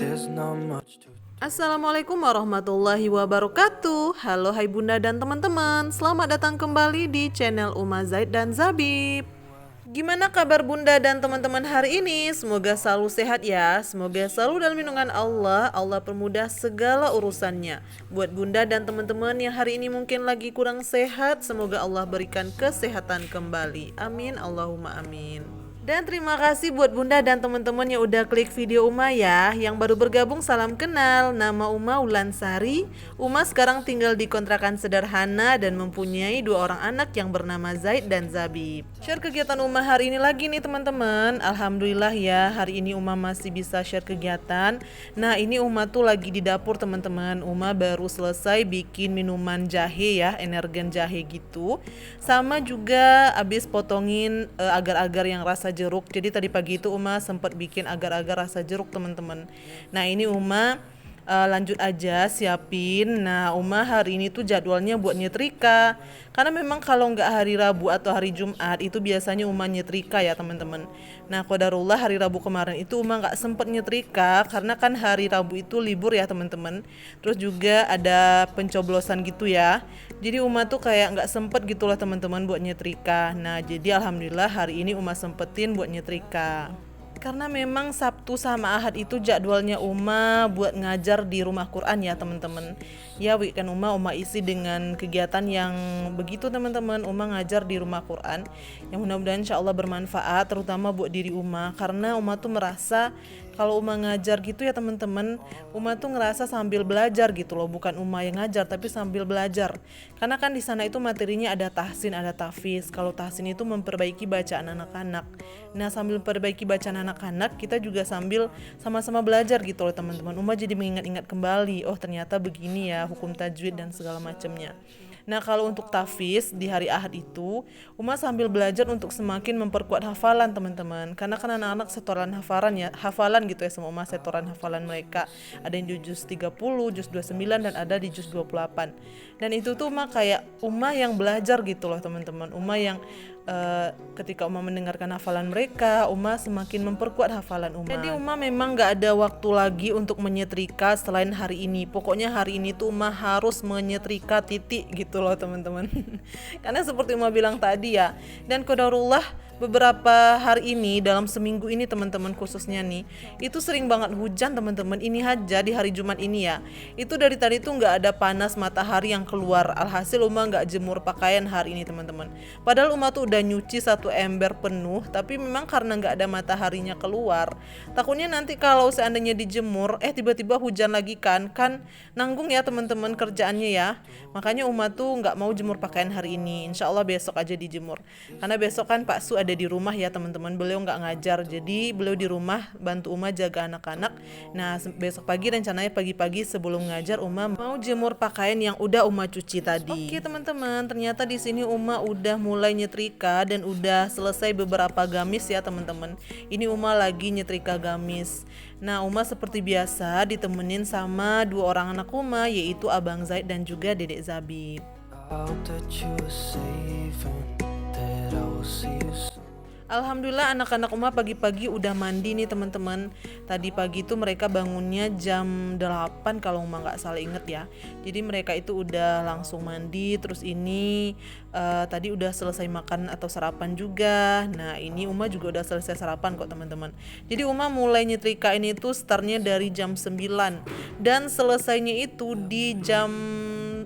There's not much to. Assalamualaikum warahmatullahi wabarakatuh. Halo hai bunda dan teman-teman, selamat datang kembali di channel Uma Zaid dan Zabib. Gimana kabar bunda dan teman-teman hari ini? Semoga selalu sehat ya. Semoga selalu dalam lindungan Allah. Allah permudah segala urusannya. Buat bunda dan teman-teman yang hari ini mungkin lagi kurang sehat, semoga Allah berikan kesehatan kembali. Amin Allahumma amin. Dan terima kasih buat bunda dan teman-teman yang udah klik video Uma ya. Yang baru bergabung salam kenal, nama Uma Ulansari. Uma sekarang tinggal di kontrakan sederhana dan mempunyai 2 orang anak yang bernama Zaid dan Zabib. Share kegiatan Uma hari ini lagi nih teman-teman. Alhamdulillah ya, hari ini Uma masih bisa share kegiatan. Nah ini Uma tuh lagi di dapur teman-teman. Uma baru selesai bikin minuman jahe ya, energen jahe gitu. Sama juga abis potongin agar-agar yang rasa jeruk. Jadi tadi pagi itu Uma sempat bikin agar-agar rasa jeruk teman-teman. Nah ini Uma lanjut aja siapin. Nah Uma hari ini tuh jadwalnya buat nyetrika. Karena memang kalau nggak hari Rabu atau hari Jumat itu biasanya Uma nyetrika ya teman-teman. Nah qadarullah hari Rabu kemarin itu Uma nggak sempet nyetrika karena kan hari Rabu itu libur ya teman-teman. Terus juga ada pencoblosan gitu ya. Jadi Uma tuh kayak nggak sempet gitulah teman-teman buat nyetrika. Nah jadi alhamdulillah hari ini Uma sempetin buat nyetrika. Karena memang Sabtu sama Ahad itu jadwalnya Uma buat ngajar di rumah Quran ya teman-teman. Ya weekend Uma isi dengan kegiatan yang begitu teman-teman. Uma ngajar di rumah Quran yang mudah-mudahan insya Allah bermanfaat terutama buat diri Uma. Karena Uma tuh merasa kalau Uma ngajar gitu ya teman-teman, Uma tuh ngerasa sambil belajar gitu loh, bukan Uma yang ngajar tapi sambil belajar. Karena kan di sana itu materinya ada tahsin, ada tahfiz. Kalau tahsin itu memperbaiki bacaan anak-anak. Nah, sambil memperbaiki bacaan anak-anak, kita juga sambil sama-sama belajar gitu loh teman-teman. Uma jadi mengingat-ingat kembali, oh ternyata begini ya hukum tajwid dan segala macamnya. Nah kalau untuk tahfiz di hari Ahad itu Uma sambil belajar untuk semakin memperkuat hafalan teman-teman. Karena kan anak-anak setoran hafalan gitu ya, semua Uma setoran hafalan mereka. Ada yang di juz 30, juz 29 dan ada di juz 28. Dan itu tuh Uma kayak Uma yang belajar gitu loh teman-teman. Uma yang ketika Uma mendengarkan hafalan mereka, Uma semakin memperkuat hafalan Uma. Jadi Uma memang gak ada waktu lagi untuk menyetrika selain hari ini. Pokoknya hari ini tuh Uma harus menyetrika titik gitu loh teman-teman. Karena seperti Uma bilang tadi ya, dan qadarullah beberapa hari ini dalam seminggu ini teman-teman khususnya nih itu sering banget hujan teman-teman. Ini aja di hari Jumat ini ya, itu dari tadi tuh nggak ada panas matahari yang keluar. Alhasil Uma nggak jemur pakaian hari ini teman-teman. Padahal Uma tuh udah nyuci 1 ember penuh, tapi memang karena nggak ada mataharinya keluar, takutnya nanti kalau seandainya dijemur tiba-tiba hujan lagi kan nanggung ya teman-teman kerjaannya ya. Makanya Uma tuh nggak mau jemur pakaian hari ini. Insya Allah besok aja dijemur. Karena besok kan Pak Su ada di rumah ya teman-teman. Beliau nggak ngajar, jadi beliau di rumah bantu Uma jaga anak-anak. Nah besok pagi rencananya pagi-pagi sebelum ngajar Uma mau jemur pakaian yang udah Uma cuci tadi. Oke teman-teman, ternyata di sini Uma udah mulai nyetrika dan udah selesai beberapa gamis ya teman-teman. Ini Uma lagi nyetrika gamis. Nah Uma seperti biasa ditemenin sama 2 orang anak Uma, yaitu Abang Zaid dan juga Dedek Zabib. I hope that you are safe and that I will see you soon. Alhamdulillah anak-anak Uma pagi-pagi udah mandi nih teman-teman. Tadi pagi tuh mereka bangunnya jam 8 kalau Uma nggak salah inget ya. Jadi mereka itu udah langsung mandi. Terus ini tadi udah selesai makan atau sarapan juga. Nah ini Uma juga udah selesai sarapan kok teman-teman. Jadi Uma mulai nyetrika ini tuh startnya dari jam 9 dan selesainya itu di jam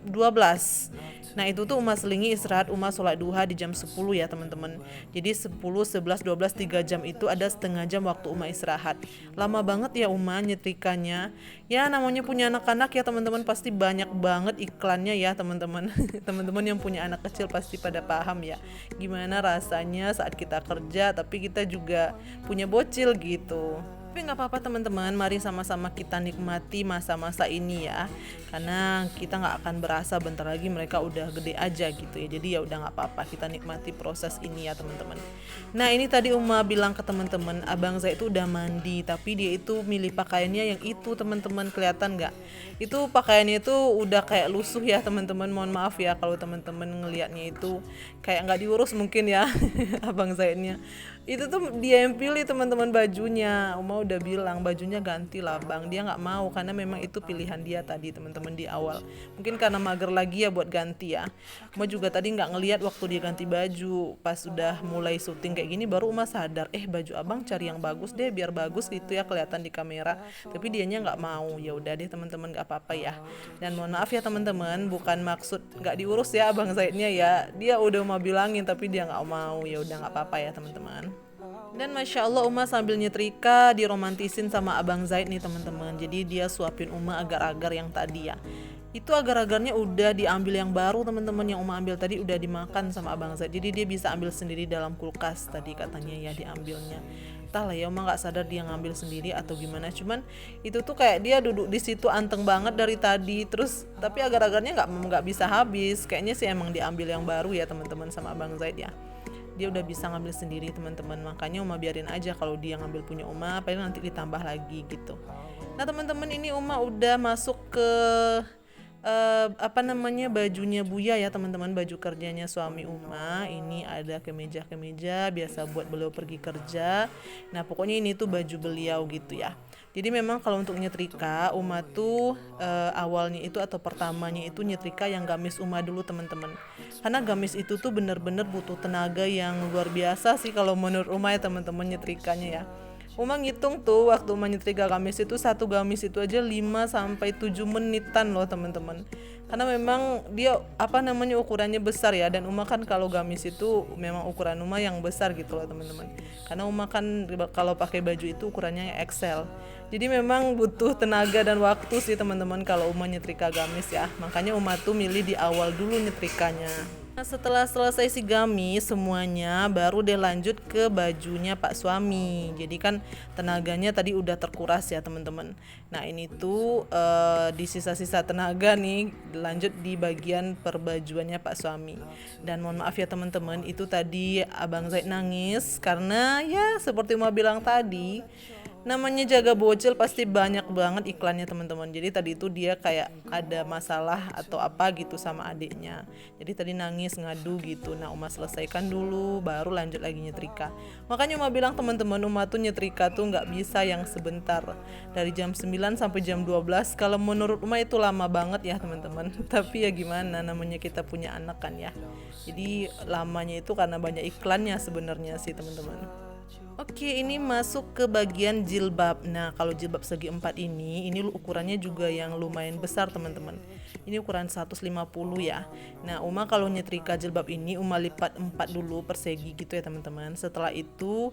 12. Nah itu tuh Uma selingi istirahat, Uma sholat duha di jam 10 ya teman-teman. Jadi 10, 11, 12, 3 jam itu ada setengah jam waktu Uma istirahat. Lama banget ya Uma nyetrikanya. Ya namanya punya anak-anak ya teman-teman, pasti banyak banget iklannya ya teman-teman. Teman-teman yang punya anak kecil pasti pada paham ya gimana rasanya saat kita kerja tapi kita juga punya bocil gitu. Tapi nggak apa-apa teman-teman, mari sama-sama kita nikmati masa-masa ini ya. Karena kita nggak akan berasa bentar lagi mereka udah gede aja gitu ya. Jadi ya udah nggak apa-apa, kita nikmati proses ini ya teman-teman. Nah ini tadi Uma bilang ke teman-teman, Abang saya itu udah mandi, tapi dia itu milih pakaiannya yang itu teman-teman, kelihatan nggak? Itu pakaiannya itu udah kayak lusuh ya teman-teman. Mohon maaf ya kalau teman-teman ngelihatnya itu kayak nggak diurus mungkin ya Abang Zaidnya. Itu tuh dia yang pilih teman-teman bajunya. Uma udah bilang bajunya ganti lah bang, dia nggak mau karena memang itu pilihan dia tadi teman-teman di awal. Mungkin karena mager lagi ya buat ganti ya. Uma juga tadi nggak ngelihat waktu dia ganti baju. Pas udah mulai syuting kayak gini baru Uma sadar, baju abang cari yang bagus deh biar bagus gitu ya kelihatan di kamera. Tapi dianya nggak mau. Ya udah deh teman-teman, nggak apa-apa ya. Dan mohon maaf ya teman-teman, bukan maksud nggak diurus ya abang Zaidnya ya. Dia udah mau bilangin tapi dia nggak mau. Ya udah nggak apa-apa ya teman-teman. Dan Masya Allah Uma sambil nyetrika diromantisin sama Abang Zaid nih teman-teman. Jadi dia suapin Uma agar-agar yang tadi ya. Itu agar-agarnya udah diambil yang baru teman-teman, yang Uma ambil tadi udah dimakan sama Abang Zaid. Jadi dia bisa ambil sendiri dalam kulkas tadi katanya ya diambilnya. Entahlah ya Uma nggak sadar dia ngambil sendiri atau gimana. Cuman itu tuh kayak dia duduk di situ anteng banget dari tadi. Terus tapi agar-agarnya nggak bisa habis. Kayaknya sih emang diambil yang baru ya teman-teman sama Abang Zaid ya. Dia udah bisa ngambil sendiri teman-teman, makanya Uma biarin aja kalau dia ngambil punya Uma, paling nanti ditambah lagi gitu. Nah teman-teman, ini Uma udah masuk ke bajunya Buya ya teman-teman, baju kerjanya suami Uma. Ini ada kemeja-kemeja biasa buat beliau pergi kerja. Nah pokoknya ini tuh baju beliau gitu ya. Jadi memang kalau untuk nyetrika Uma tuh awalnya itu atau pertamanya itu nyetrika yang gamis Uma dulu teman-teman. Karena gamis itu tuh bener-bener butuh tenaga yang luar biasa sih kalau menurut Uma ya teman-teman nyetrikanya ya. Uma ngitung tuh waktu Uma nyetrika gamis itu, satu gamis itu aja 5-7 menitan loh teman-teman. Karena memang dia ukurannya besar ya, dan Uma kan kalau gamis itu memang ukuran Uma yang besar gitu loh teman-teman. Karena Uma kan kalau pakai baju itu ukurannya XL. Jadi memang butuh tenaga dan waktu sih teman-teman kalau Uma nyetrika gamis ya. Makanya Uma tuh milih di awal dulu nyetrikanya. Nah setelah selesai si gamis semuanya, baru deh lanjut ke bajunya Pak suami. Jadi kan tenaganya tadi udah terkuras ya teman-teman. Nah ini tuh di sisa-sisa tenaga nih lanjut di bagian perbajuannya Pak suami. Dan mohon maaf ya teman-teman, itu tadi Abang Zaid nangis karena ya seperti Uma bilang tadi, namanya jaga bocil pasti banyak banget iklannya teman-teman. Jadi tadi itu dia kayak ada masalah atau apa gitu sama adiknya. Jadi tadi nangis ngadu gitu. Nah Uma selesaikan dulu baru lanjut lagi nyetrika. Makanya Uma bilang teman-teman, Uma tuh nyetrika tuh nggak bisa yang sebentar. Dari jam 9 sampai jam 12. Kalau menurut Uma itu lama banget ya teman-teman. Tapi ya gimana, namanya kita punya anak kan ya. Jadi lamanya itu karena banyak iklannya sebenarnya sih teman-teman. Oke, ini masuk ke bagian jilbab. Nah, kalau jilbab segi 4 ini ukurannya juga yang lumayan besar teman-teman. Ini ukuran 150 ya. Nah, Uma kalau nyetrika jilbab ini Uma lipat 4 dulu persegi gitu ya teman-teman. Setelah itu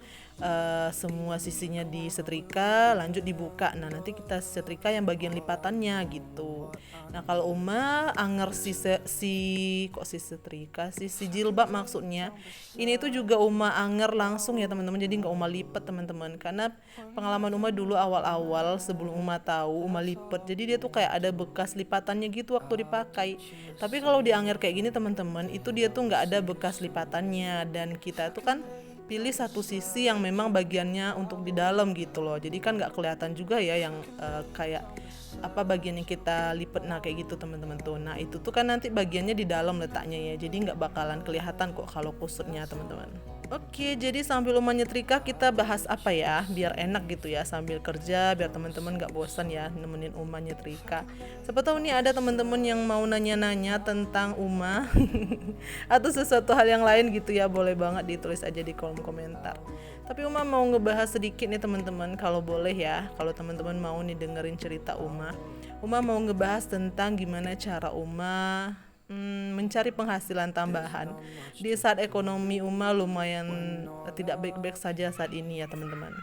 semua sisinya disetrika, lanjut dibuka. Nah, nanti kita setrika yang bagian lipatannya gitu. Nah, kalau Uma anger si jilbab maksudnya. Ini tuh juga Uma anger langsung ya teman-teman. Jadi nggak Uma lipet teman-teman, karena pengalaman Uma dulu awal-awal sebelum Uma tahu Uma lipet, jadi dia tuh kayak ada bekas lipatannya gitu waktu dipakai. Tapi kalau dianger kayak gini teman-teman, itu dia tuh nggak ada bekas lipatannya, dan kita tuh kan pilih satu sisi yang memang bagiannya untuk di dalam gitu loh, jadi kan nggak kelihatan juga ya yang kayak bagian yang kita lipet. Nah kayak gitu teman-teman tuh. Nah itu tuh kan nanti bagiannya di dalam letaknya ya, jadi nggak bakalan kelihatan kok kalau kusutnya teman-teman. Oke, jadi sambil Uma nyetrika kita bahas apa ya biar enak gitu ya sambil kerja, biar teman-teman gak bosan ya nemenin Uma nyetrika. Siapa tahu nih ada teman-teman yang mau nanya-nanya tentang Uma atau sesuatu hal yang lain gitu ya, boleh banget ditulis aja di kolom komentar. Tapi Uma mau ngebahas sedikit nih teman-teman, kalau boleh ya, kalau teman-teman mau nih dengerin cerita Uma mau ngebahas tentang gimana cara Uma mencari penghasilan tambahan di saat ekonomi Uma lumayan tidak baik-baik saja saat ini ya teman-teman.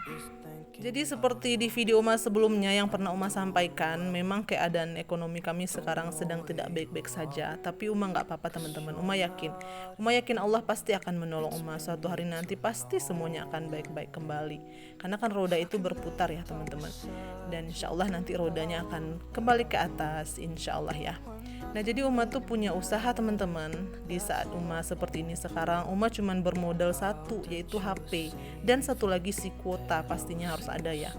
Jadi seperti di video Uma sebelumnya yang pernah Uma sampaikan, memang keadaan ekonomi kami sekarang sedang tidak baik-baik saja. Tapi Uma gak apa-apa teman-teman, Uma yakin Allah pasti akan menolong Uma. Suatu hari nanti pasti semuanya akan baik-baik kembali. Karena kan roda itu berputar ya teman-teman. Dan insya Allah nanti rodanya akan kembali ke atas, insya Allah ya. Nah jadi Uma tuh punya usaha teman-teman. Di saat Uma seperti ini sekarang, Uma cuman bermodal satu, yaitu HP. Dan satu lagi si kuota pastinya harus ada ya.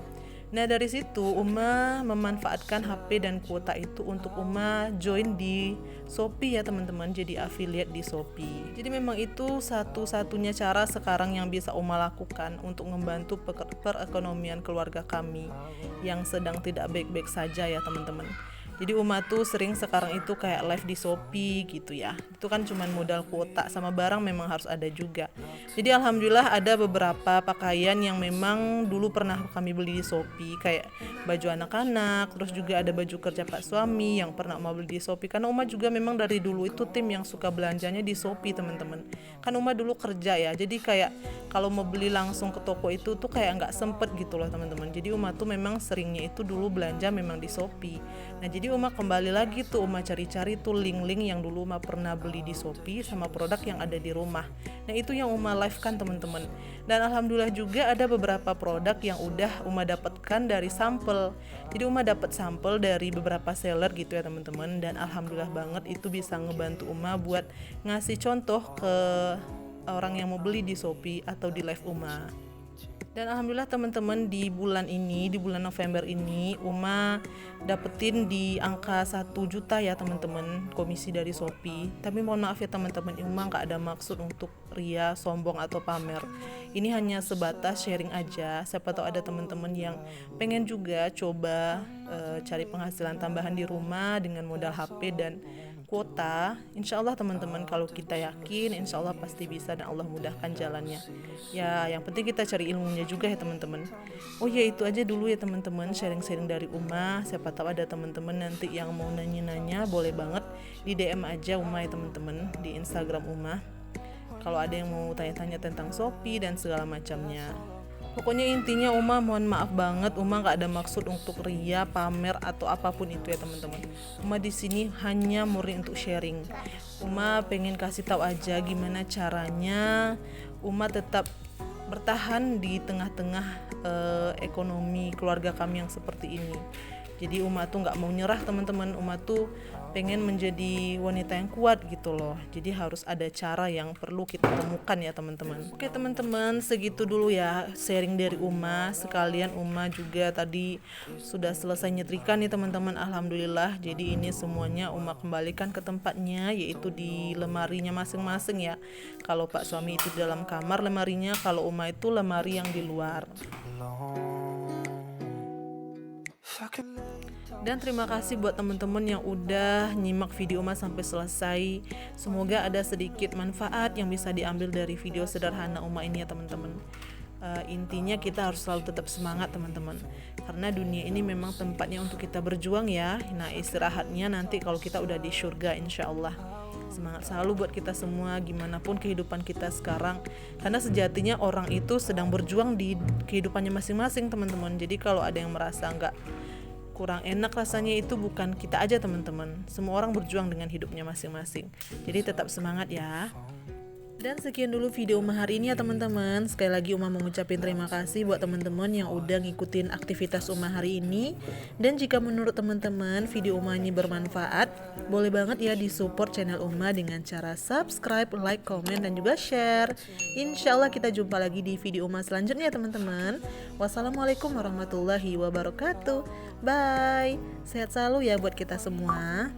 Nah dari situ Uma memanfaatkan HP dan kuota itu untuk Uma join di Shopee ya teman-teman, jadi affiliate di Shopee. Jadi memang itu satu-satunya cara sekarang yang bisa Uma lakukan untuk membantu perekonomian keluarga kami yang sedang tidak baik-baik saja ya teman-teman. Jadi Uma tuh sering sekarang itu kayak live di Shopee gitu ya. Itu kan cuman modal kuota, sama barang memang harus ada juga. Jadi alhamdulillah ada beberapa pakaian yang memang dulu pernah kami beli di Shopee, kayak baju anak-anak, terus juga ada baju kerja Pak suami yang pernah Uma beli di Shopee. Karena Uma juga memang dari dulu itu tim yang suka belanjanya di Shopee teman-teman. Kan Uma dulu kerja ya, jadi kayak kalau mau beli langsung ke toko itu tuh kayak nggak sempet gitu loh teman-teman. Jadi Uma tuh memang seringnya itu dulu belanja memang di Shopee. Nah jadi Uma kembali lagi tuh Uma cari-cari tuh link-link yang dulu Uma pernah beli di Shopee sama produk yang ada di rumah. Nah itu yang Uma live kan teman-teman. Dan alhamdulillah juga ada beberapa produk yang udah Uma dapatkan dari sampel. Jadi Uma dapat sampel dari beberapa seller gitu ya teman-teman. Dan alhamdulillah banget itu bisa ngebantu Uma buat ngasih contoh ke orang yang mau beli di Shopee atau di live Uma. Dan alhamdulillah teman-teman di bulan November ini Uma dapetin di angka 1 juta ya teman-teman komisi dari Shopee. Tapi mohon maaf ya teman-teman, Uma nggak ada maksud untuk ria, sombong atau pamer. Ini hanya sebatas sharing aja. Siapa tahu ada teman-teman yang pengen juga coba cari penghasilan tambahan di rumah dengan modal HP dan kuota. Insya Allah teman-teman, kalau kita yakin insya Allah pasti bisa dan Allah mudahkan jalannya ya. Yang penting kita cari ilmunya juga ya teman-teman. Oh ya itu aja dulu ya teman-teman, sharing-sharing dari Uma. Siapa tahu ada teman-teman nanti yang mau nanya-nanya, boleh banget di DM aja Uma ya teman-teman, di Instagram Uma kalau ada yang mau tanya-tanya tentang Shopee dan segala macamnya. Pokoknya intinya Uma mohon maaf banget, Uma nggak ada maksud untuk ria, pamer atau apapun itu ya teman-teman. Uma di sini hanya murni untuk sharing. Uma pengen kasih tahu aja gimana caranya Uma tetap bertahan di tengah-tengah ekonomi keluarga kami yang seperti ini. Jadi Uma tuh nggak mau nyerah teman-teman. Uma tuh pengen menjadi wanita yang kuat gitu loh. Jadi harus ada cara yang perlu kita temukan ya teman-teman. Oke teman-teman, segitu dulu ya sharing dari Uma. Sekalian Uma juga tadi sudah selesai nyetrika nih teman-teman, alhamdulillah. Jadi ini semuanya Uma kembalikan ke tempatnya, yaitu di lemarinya masing-masing ya. Kalau Pak suami itu di dalam kamar lemarinya, kalau Uma itu lemari yang di luar. Dan terima kasih buat teman-teman yang udah nyimak video Uma sampai selesai. Semoga ada sedikit manfaat yang bisa diambil dari video sederhana Uma ini ya teman-teman. Intinya kita harus selalu tetap semangat teman-teman, karena dunia ini memang tempatnya untuk kita berjuang ya. Nah istirahatnya nanti kalau kita udah di surga insya Allah. Semangat selalu buat kita semua gimana pun kehidupan kita sekarang, karena sejatinya orang itu sedang berjuang di kehidupannya masing-masing teman-teman. Jadi kalau ada yang merasa nggak kurang enak rasanya, itu bukan kita aja teman-teman, semua orang berjuang dengan hidupnya masing-masing. Jadi tetap semangat ya. Dan sekian dulu video Uma hari ini ya teman-teman. Sekali lagi Uma mau ngucapin terima kasih buat teman-teman yang udah ngikutin aktivitas Uma hari ini. Dan jika menurut teman-teman video Uma ini bermanfaat, boleh banget ya disupport channel Uma dengan cara subscribe, like, komen, dan juga share. Insya Allah kita jumpa lagi di video Uma selanjutnya ya teman-teman. Wassalamualaikum warahmatullahi wabarakatuh. Bye. Sehat selalu ya buat kita semua.